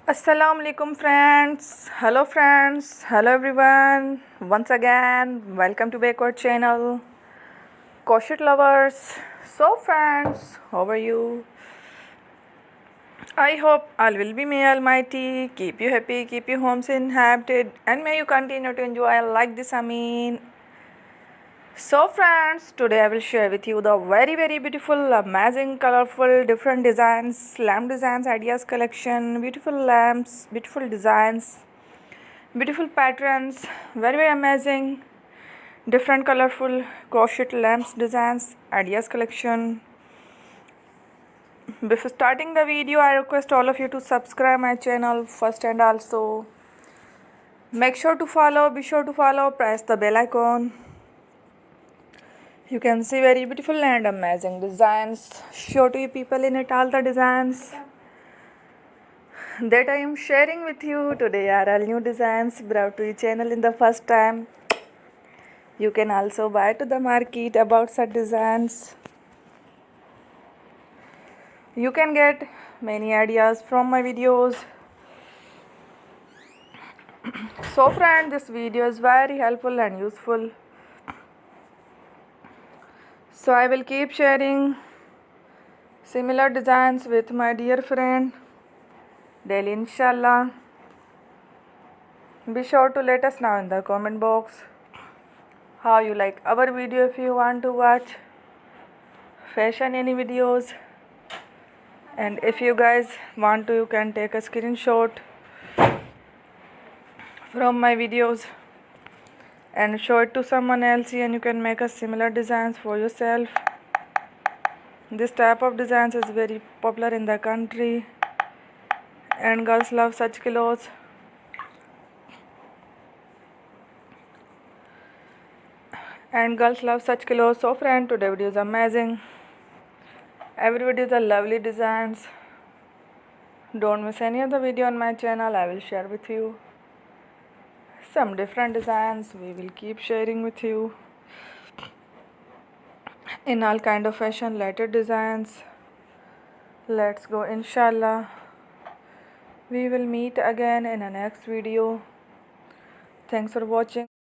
Assalamu alaikum friends. Hello everyone. Once again, welcome to Backward channel. Crochet lovers. So friends, how are you? I hope all will be may almighty keep you happy, keep you homes inhabited, and may you continue to enjoy like this Amin. So friends, today I will share with you the very beautiful, amazing, colorful, different designs, lamp designs, ideas collection, beautiful lamps, beautiful designs, beautiful patterns, very amazing, different colorful crochet lamps designs, ideas collection. Before starting the video, I request all of you to subscribe my channel first, and also be sure to follow, press the bell icon. You can see very beautiful and amazing designs. Show to you people in it all the designs that I am sharing with you today are all new designs brought to your channel in the first time. You can also buy to the market about such designs. You can get many ideas from my videos. So friend, this video is very helpful and useful. So I will keep sharing similar designs with my dear friend daily, inshallah. Be sure to let us know in the comment box how you like our video. If you want to watch fashion any videos, and if you guys want to, you can take a screenshot from my videos and show it to someone else, and you can make a similar designs for yourself. This type of designs is very popular in the country, and girls love such clothes. So friend, today video is amazing. Every video is a lovely designs. Don't miss any of the video on my channel. I will share with you some different designs. We will keep sharing with you in all kind of fashion related designs. Let's go, inshallah. We will meet again in the next video. Thanks for watching.